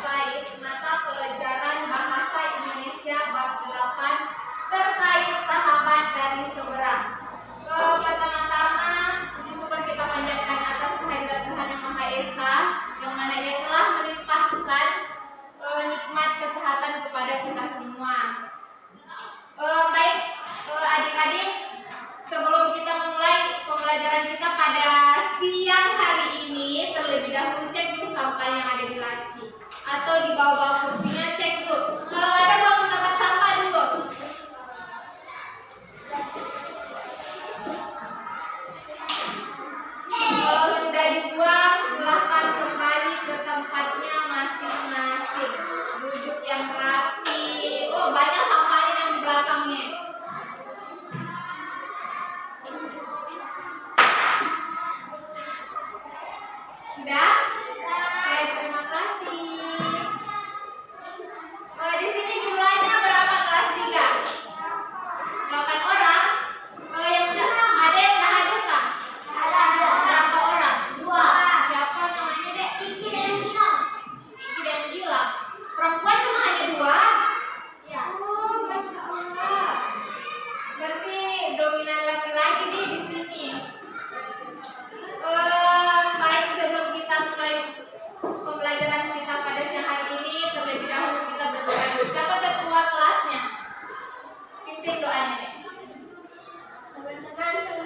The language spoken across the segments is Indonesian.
terkait mata pelajaran Bahasa Indonesia bab 8 terkait sahabat dari seberang. Pertama-tama puji syukur kita panjatkan atas kehadirat Tuhan Yang Maha Esa, yang mana Ia telah melimpahkan nikmat kesehatan kepada kita semua. Baik adik-adik, sebelum kita memulai pembelajaran kita pada siang hari ini, terlebih dahulu cek dulu sampah yang ada di laci atau di bawah-bawah kursinya, cek dulu. Kalau ada bawa ke tempat sampah dulu. Kalau sudah dibuang, silahkan kembali ke tempatnya masing-masing. Duduk yang rapi. Oh, banyak sampahnya yang di belakangnya. Sudah? Oke, terima kasih. Di sini jumlahnya berapa kelas 3? 8 orang. Ada yang udah hadir kah? Ada. Berapa orang? 2. Siapa namanya, Dek? Iki dan Gilang. Perempuan cuma hanya 2? Ya. Oh, Masya Allah. Berarti dominan laki-laki nih di sini. Baik, sebelum kita mulai pembelajaran kita pada siang hari ini, terlebih dahulu kita berdoa dulu. Siapa ketua kelasnya? Pimpin doanya, Dek. Teman-teman, sebelum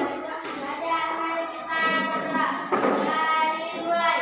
kita belajar, mari kita berdoa. Mari mulai.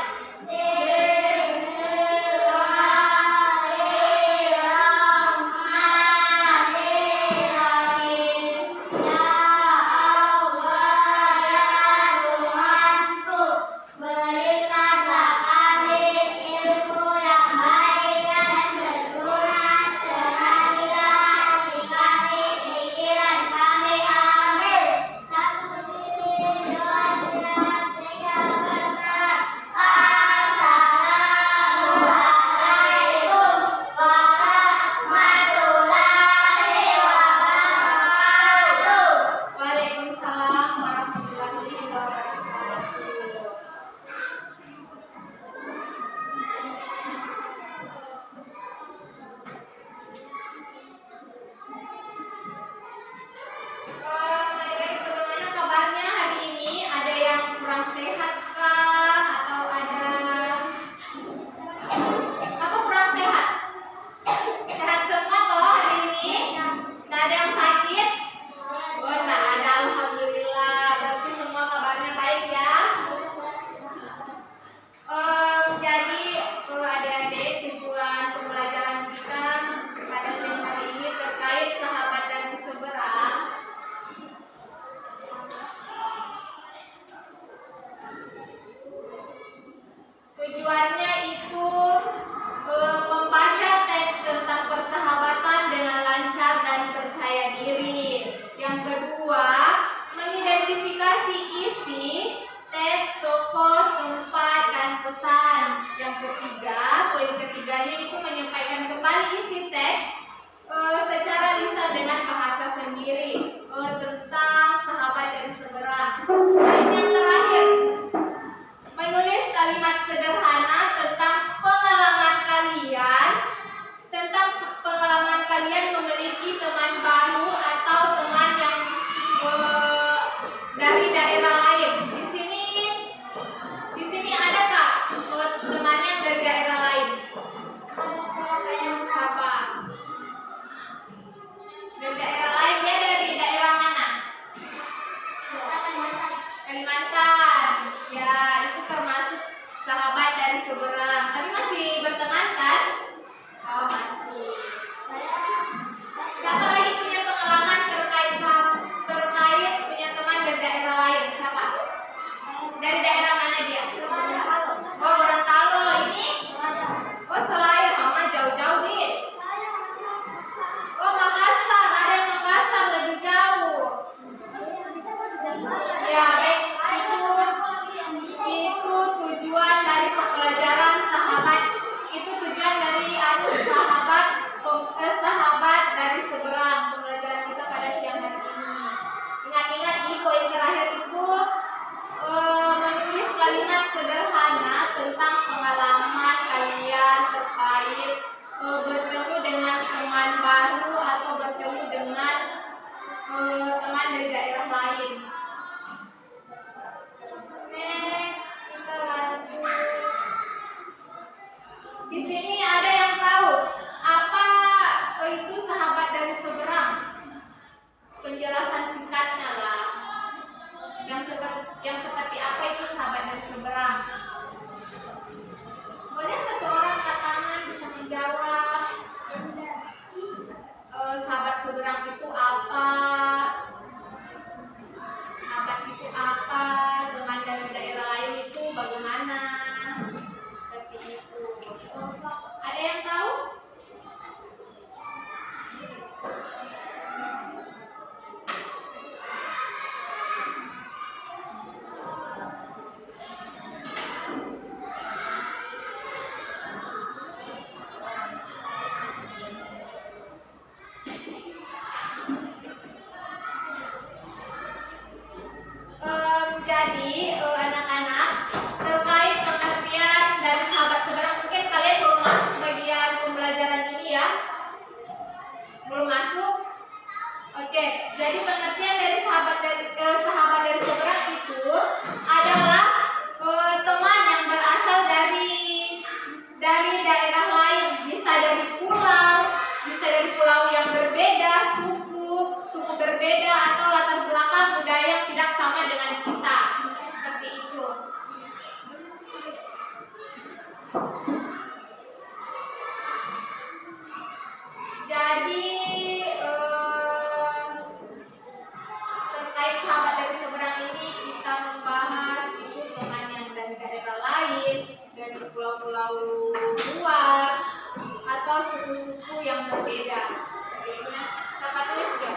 Tujuannya itu membaca teks tentang persahabatan dengan lancar dan percaya diri. Yang kedua, mengidentifikasi isi teks, tokoh, tempat, dan pesan. Yang ketiga, poin ketiganya itu menyampaikan kembali isi teks secara lisan dengan bahasa sendiri tentang sahabat dari seberang. Dan yang terakhir, menulis kalimat sederhana tentang pengalaman kalian memiliki teman baru atau teman yang dari daerah lain. Di sini adakah teman yang dari daerah lain? Siapa? Di sini ada yang tahu apa itu sahabat dari seberang? Penjelasan singkatnya lah. Yang seperti apa itu sahabat dari seberang? Boleh satu orang angkat tangan bisa menjawab. Sahabat seberang itu apa? Sahabat itu apa? Teman dari daerah lain itu bagaimana? Seperti itu. Ada yang tahu? Jadi anak-anak, terkait pengertian dari sahabat seberang, mungkin kalian belum masuk bagian pembelajaran ini ya? Belum masuk? Oke, jadi pengertian dari sahabat dari seberang itu adalah teman yang berasal dari daerah lain, bisa dari pulau yang berbeda, suku berbeda, atau latar belakang budaya yang tidak sama dengan kita. Seperti itu. Jadi terkait sahabat dari seberang ini kita membahas itu teman yang dari daerah lain, dari pulau-pulau luar, atau suku-suku yang berbeda. Jadi, kakak tulis ya.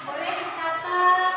Boleh dicatat.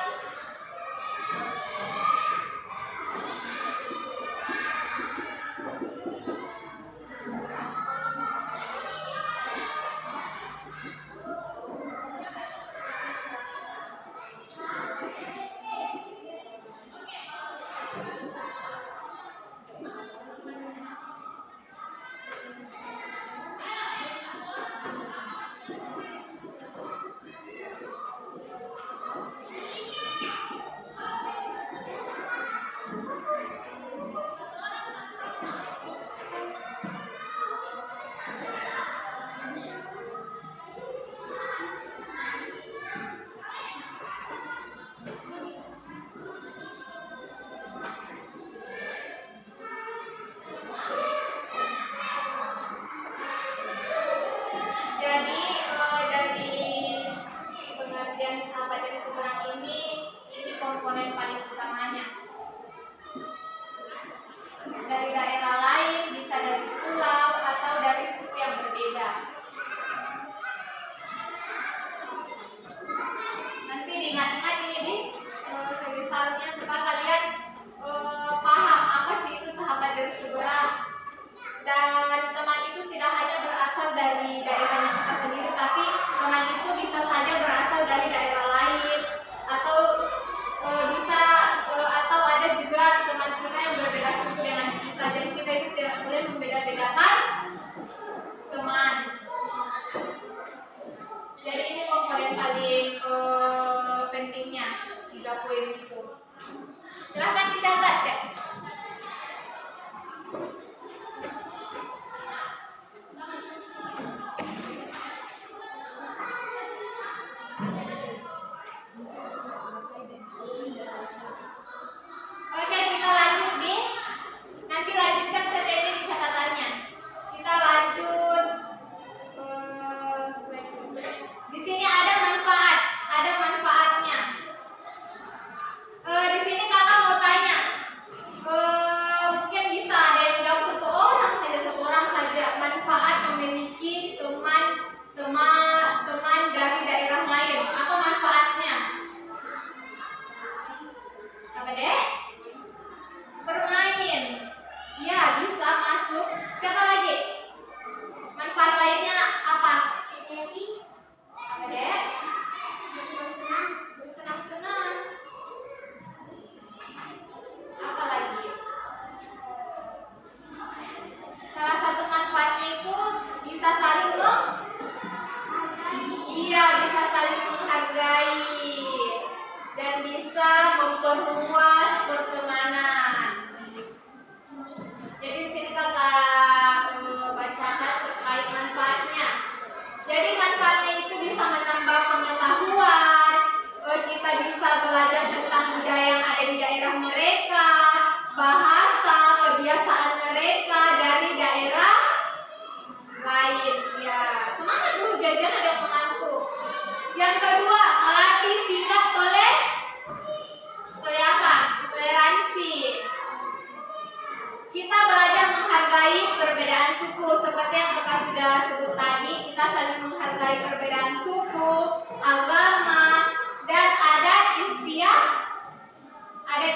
suku. Seperti yang kakak sudah sebut tadi, kita saling menghargai perbedaan suku, agama, dan adat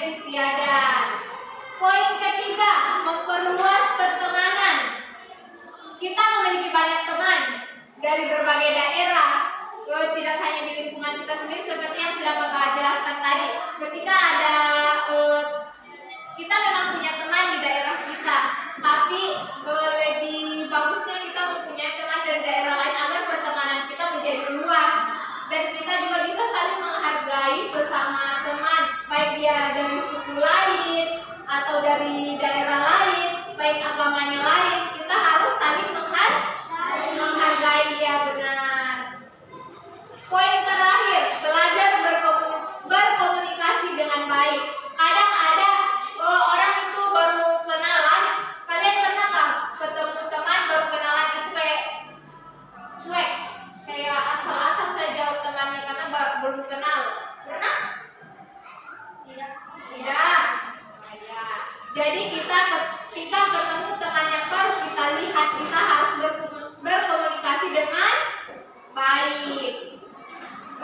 istiadat. Poin ketiga, memperluas pertemanan. Kita memiliki banyak teman dari berbagai daerah, tidak hanya di lingkungan kita sendiri seperti yang sudah kakak jelaskan tadi. Ketika ada kita memang punya teman di daerah kita, tapi lebih bagusnya kita mempunyai teman dari daerah lain agar pertemanan kita menjadi luas dan kita juga bisa saling menghargai sesama teman, baik dia dari suku lain atau dari daerah lain, baik agamanya lain, kita harus saling menghargai, ya benar. Poin terakhir, belajar berkomunikasi dengan baik. Kadang ada orang itu baru kenalan, kalian pernahkah ketemu teman baru kenalan itu kayak cuek, kayak asal-asal saja temannya karena belum kenal? Pernah? Tidak. Ya. Jadi kita ketika ketemu teman yang baru, kita lihat kita harus berkomunikasi dengan baik.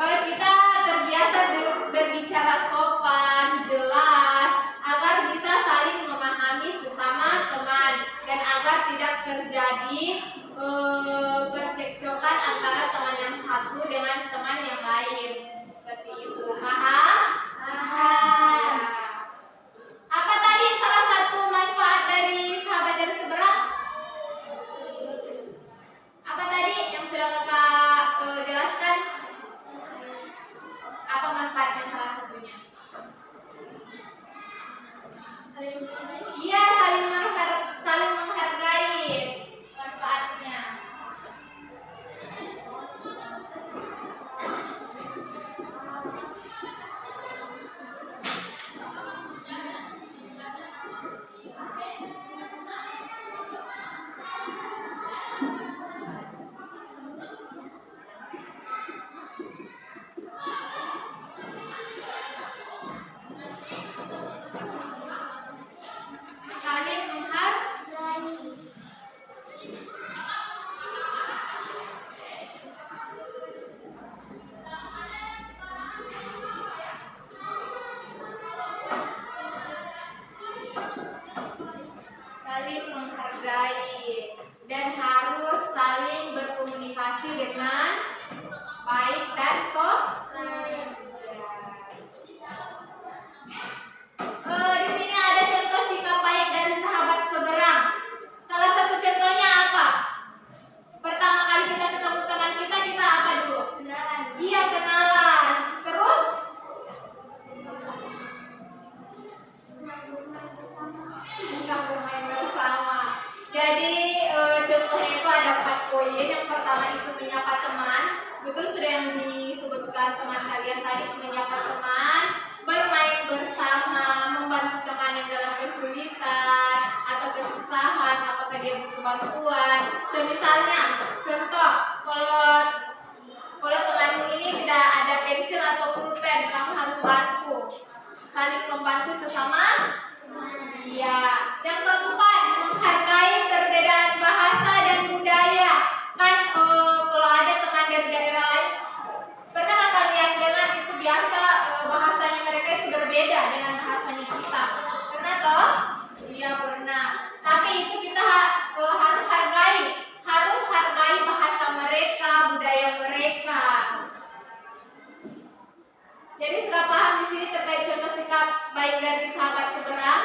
Kita terbiasa berbicara sopan, jelas, agar bisa saling memahami sesama teman dan agar tidak terjadi percekcokan antara teman yang satu dengan teman yang lain. Seperti itu. Paham? Paham. Apa tadi salah satu manfaat dari sahabat dari seberang? Apa tadi yang sudah kakak jelaskan? Apa manfaatnya salah satunya? Iya, saling menghargai manfaatnya. Saling menghargai. Saling menghargai dan harus saling berkomunikasi dengan baik dan sopan. Di sini ada contoh sikap baik dari sahabat seberang. Salah satu contohnya apa? Pertama kali kita ketemu teman kita apa dulu? Kenalan. Iya, kenalan. Terus? Bermain bersama. Jadi contohnya itu ada 4 poin. Yang pertama itu menyapa teman. Betul sudah yang disebutkan teman kalian tadi, menyapa teman, bermain bersama, membantu teman yang dalam kesulitan atau kesusahan, apakah dia butuh bantuan. Semisalnya, contoh, kalau temanmu ini tidak ada pensil atau pulpen, kamu harus bantu, saling membantu sesama. Iya. Yang keempat, menghargai perbedaan bahasa dan budaya. Kan kalau ada teman dari daerah lain, pernah kalian dengar itu biasa bahasanya mereka itu berbeda dengan bahasanya kita? Pernah toh? Iya, pernah. Tapi itu kita harus hargai bahasa mereka, budaya mereka. Jadi sudah paham di sini terkait contoh sikap baik dari sahabat seberang?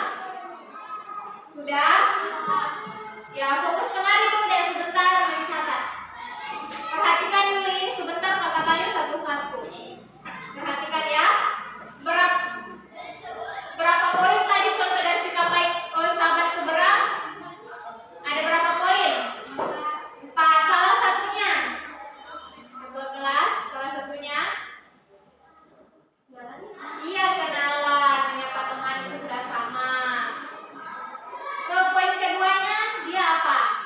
Sudah? Ya, fokus kemari dulu deh sebentar mencatat. Perhatikan dulu ini sebentar kakak tanya satu-satu. Perhatikan ya. Berapa poin tadi contoh dari sikap baik sahabat seberang? Ada berapa poin? 4. Salah satunya? Ketua kelas, salah satunya? Iya, kenalan, menyapa teman itu sudah sama. Ke poin keduanya, dia apa?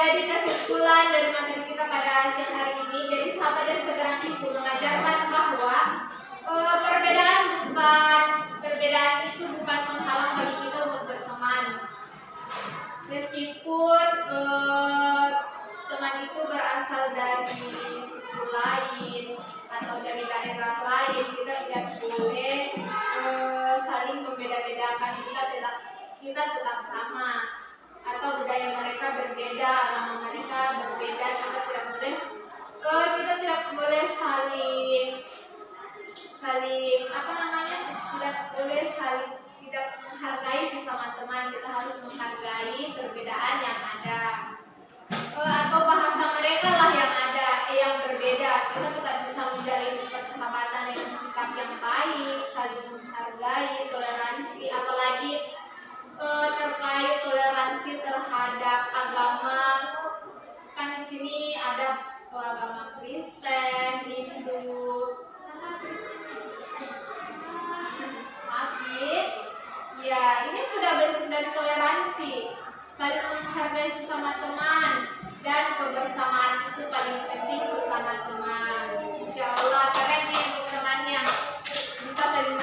Jadi kesimpulan dari materi kita pada siang hari ini, jadi sahabat dan sekarang itu mengajarkan bahwa perbedaan itu bukan penghalang bagi kita untuk berteman. Meskipun teman itu berasal dari suku lain atau dari daerah lain, kita tidak boleh saling membeda-bedakan. Kita tetap sama. Atau budaya mereka berbeda, agama mereka berbeda, kita tidak boleh tidak menghargai sesama teman. Kita harus menghargai perbedaan yang ada. Atau bahasa mereka lah yang berbeda. Kita tetap bisa menjalin persahabatan dengan sikap yang baik, saling menghargai, toleransi, apalagi terkait toleransi terhadap agama. Kan di sini ada agama Kristen, Hindu, sama Kristen. Ya, ini sudah bentuk dari toleransi, saling menghargai sesama teman, dan kebersamaan itu paling penting sesama teman. Insya Allah keren nih untuk temannya, bisa saling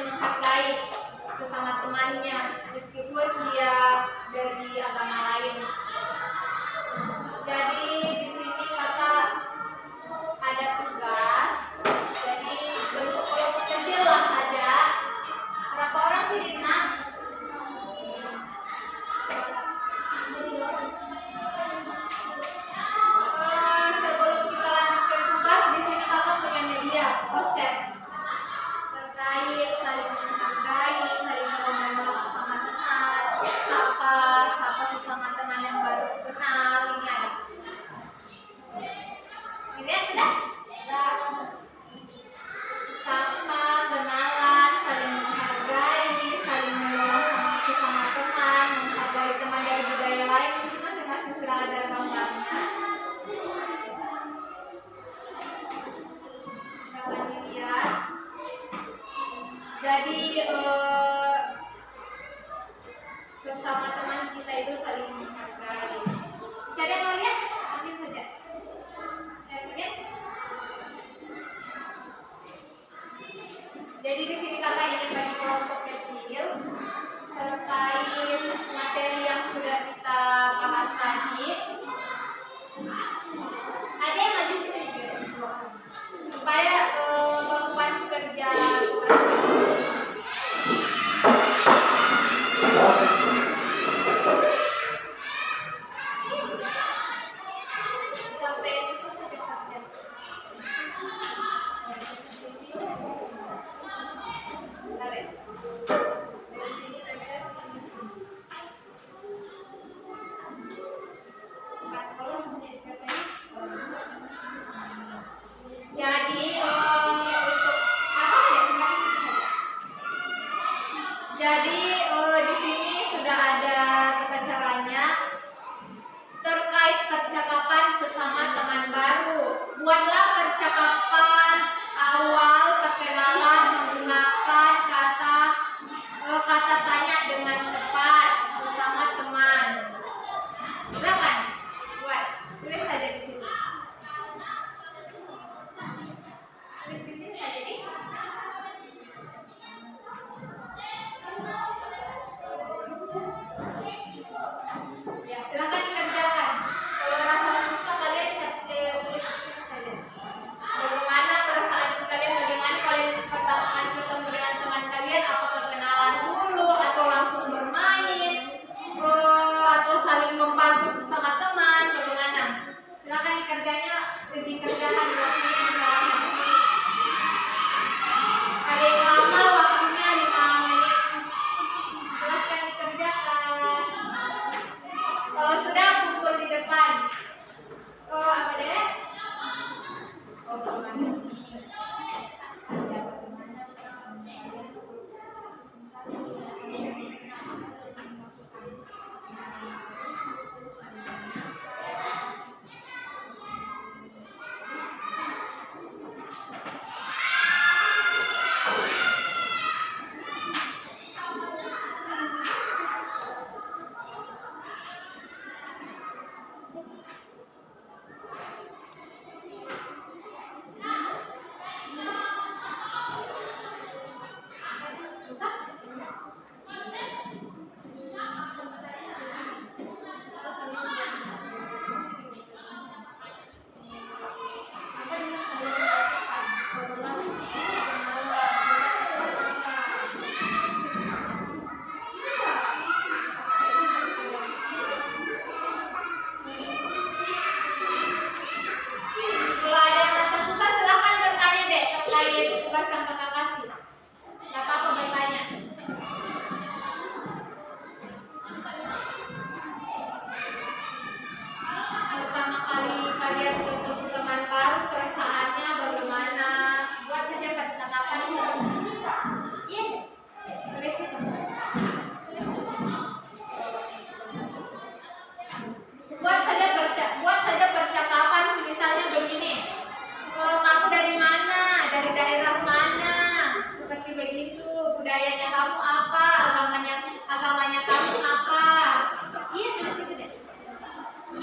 menghargai sesama temannya meskipun dia dari agama lain. Jadi di sini kakak ada tugas, jadi bentuk kelompok kecil lah saja. Berapa orang sih Dina? Sebelum kita lanjutkan tugas di sini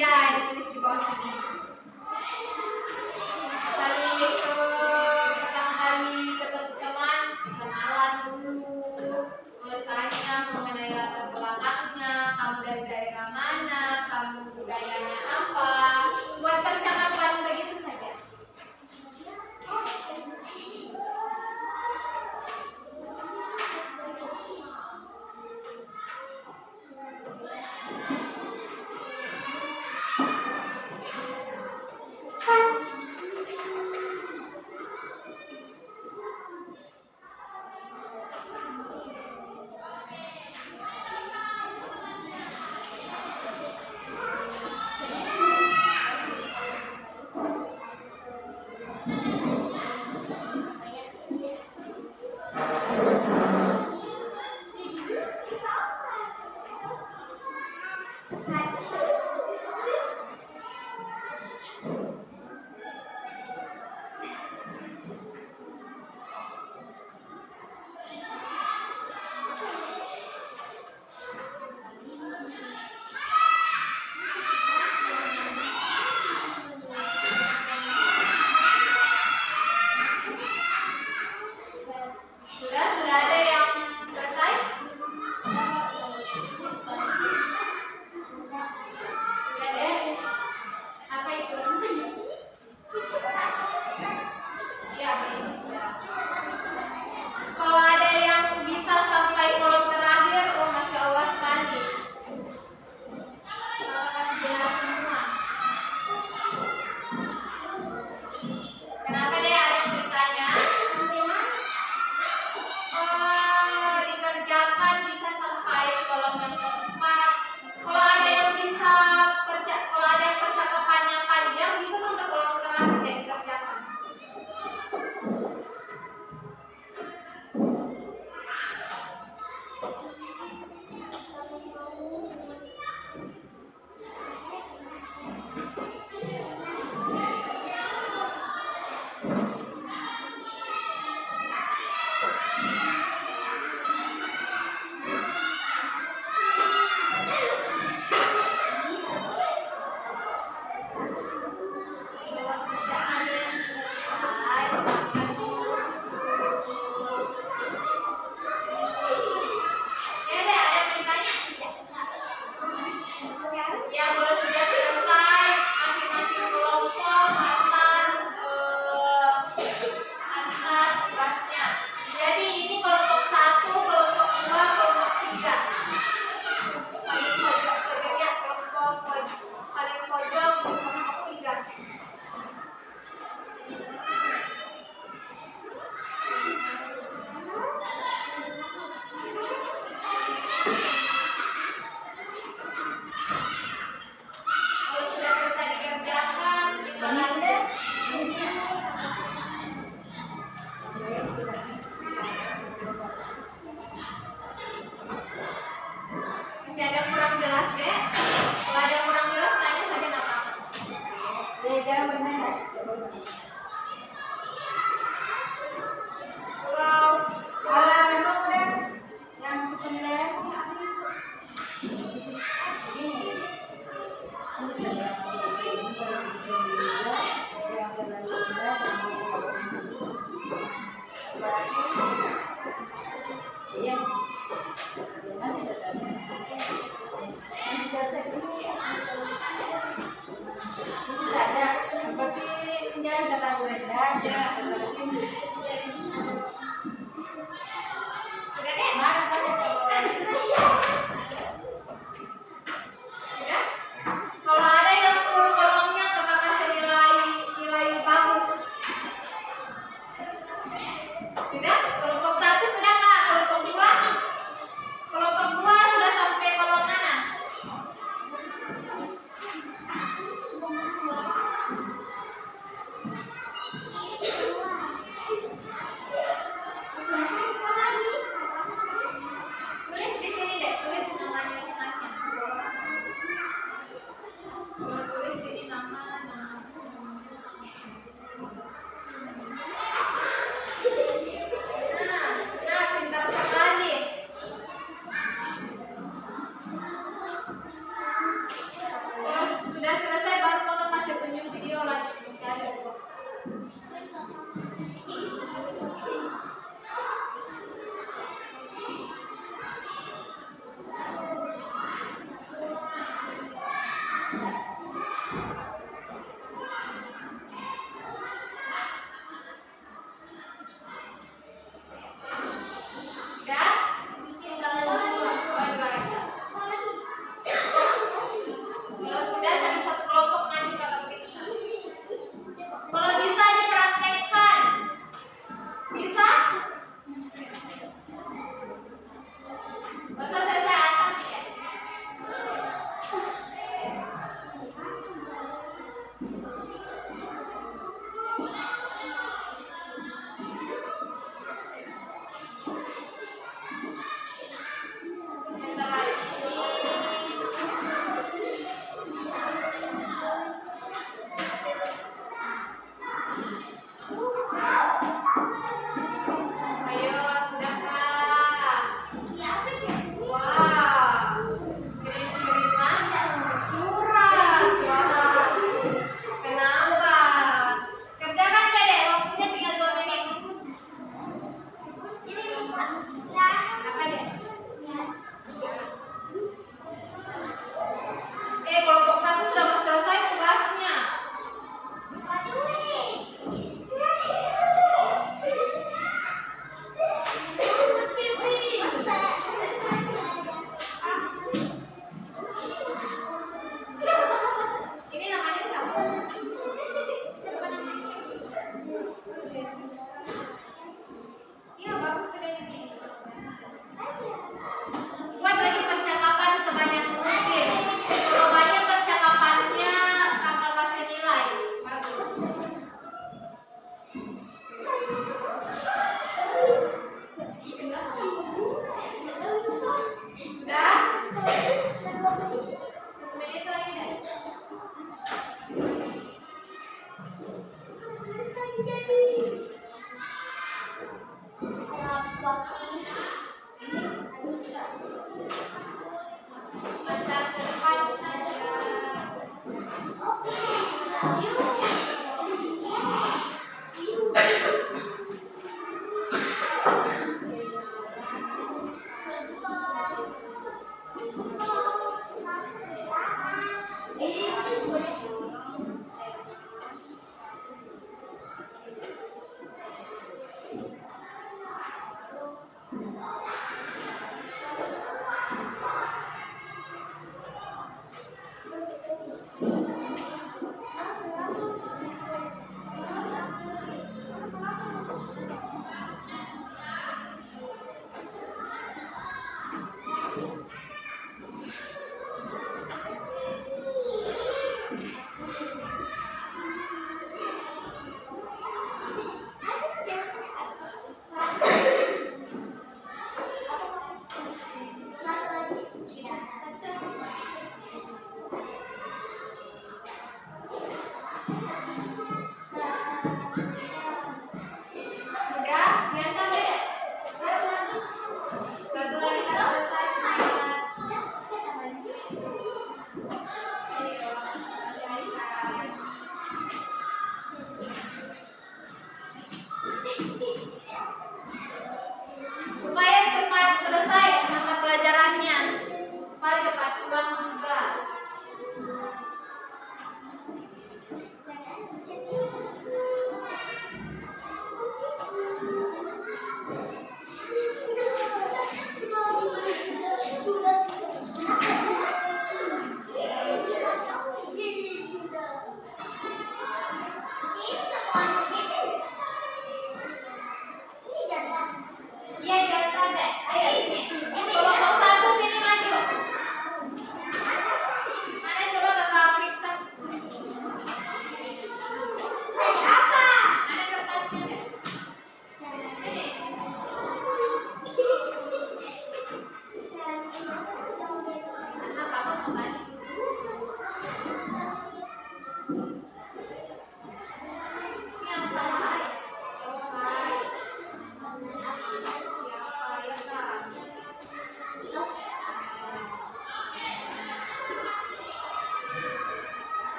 Ya, ditulis di bawah sini. Saling pertama kali ketemu teman, kenalan dulu, tanya mengenai latar belakangnya, kamu dari daerah mana, kamu budayanya apa, buat percakapan begitu saja.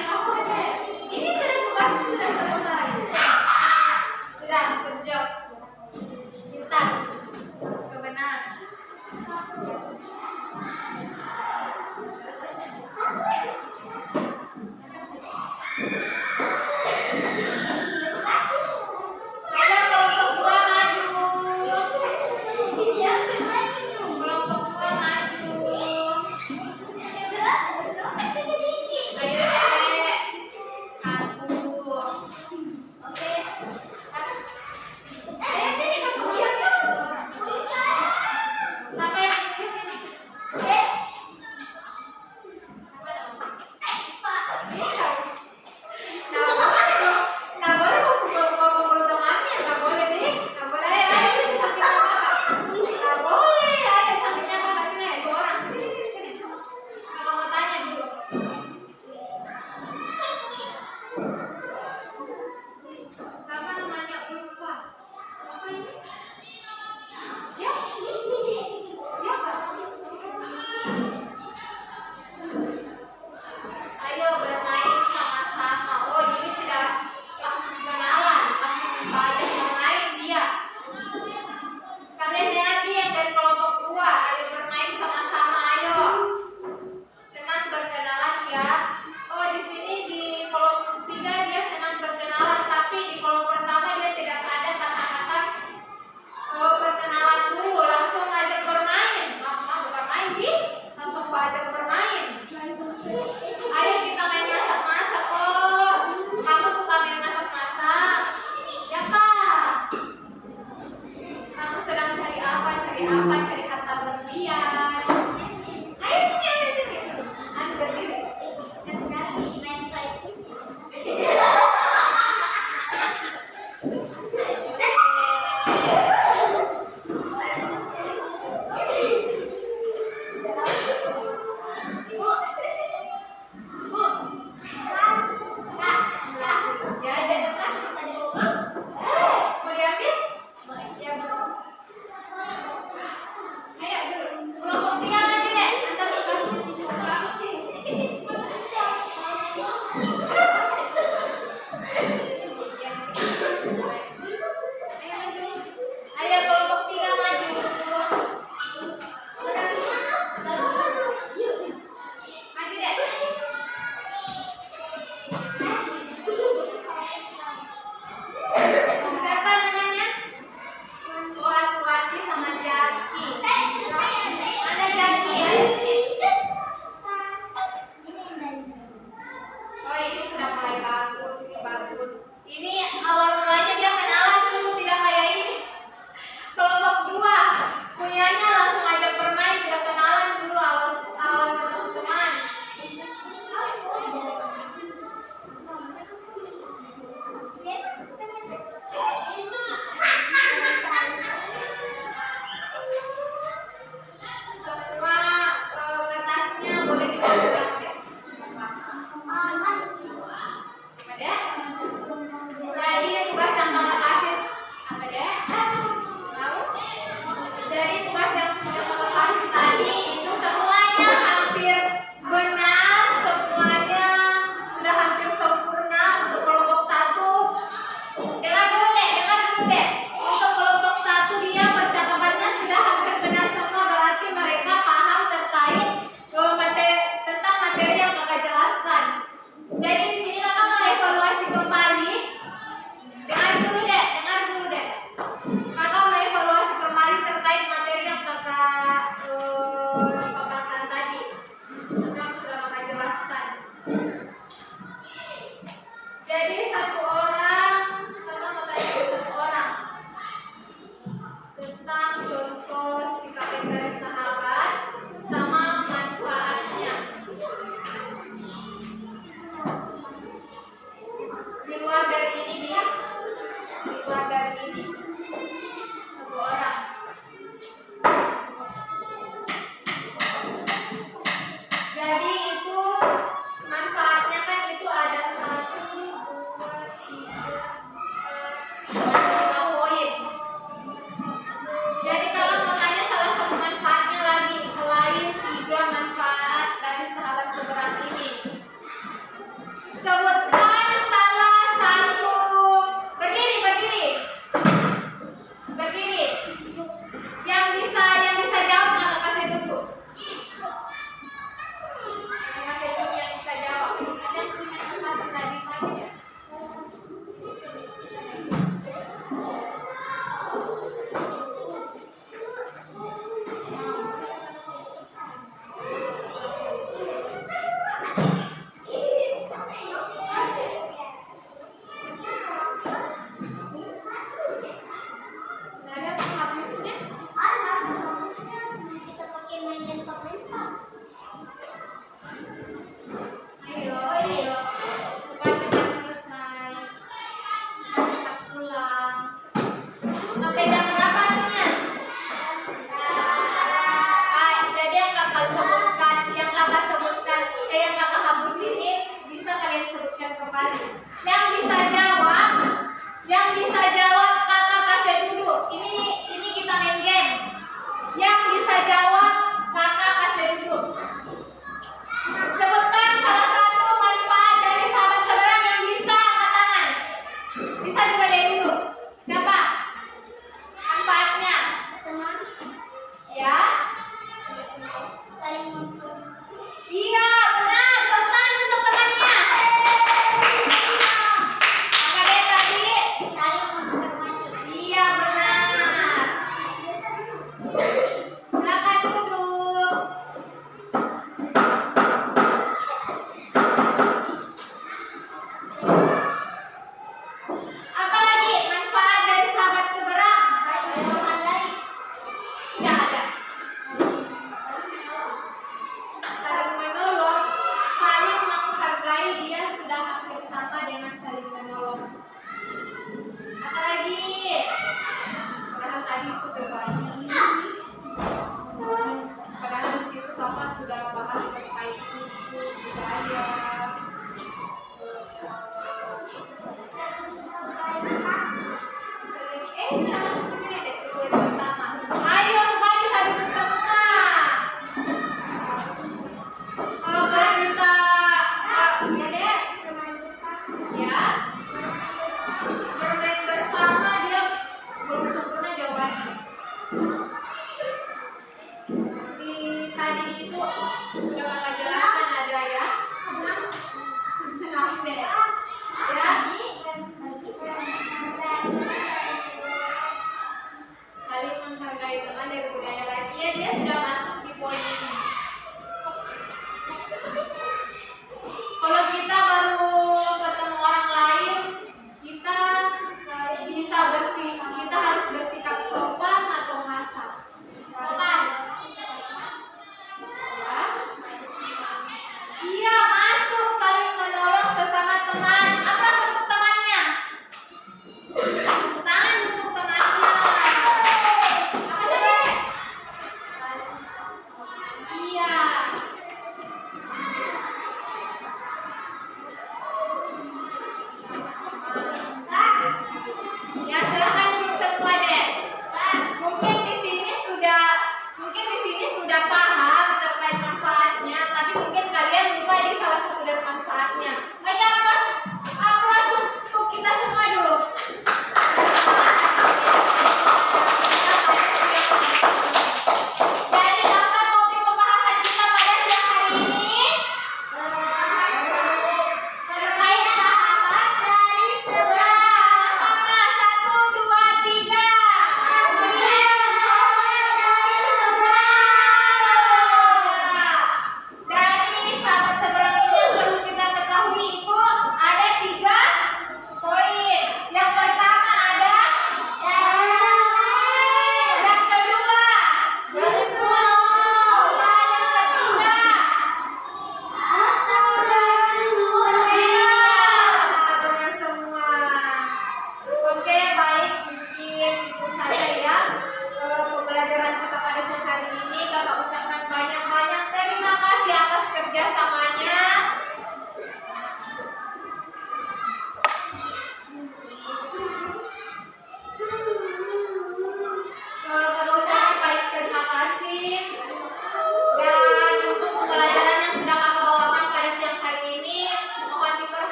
Ini sudah tugasnya sudah selesai. Sudah kerja. Pintar. Sebenar. Ayo kelompok 2 maju. Kelompok 2 maju. Ayo, Dek.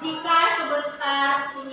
Jika sebentar ingin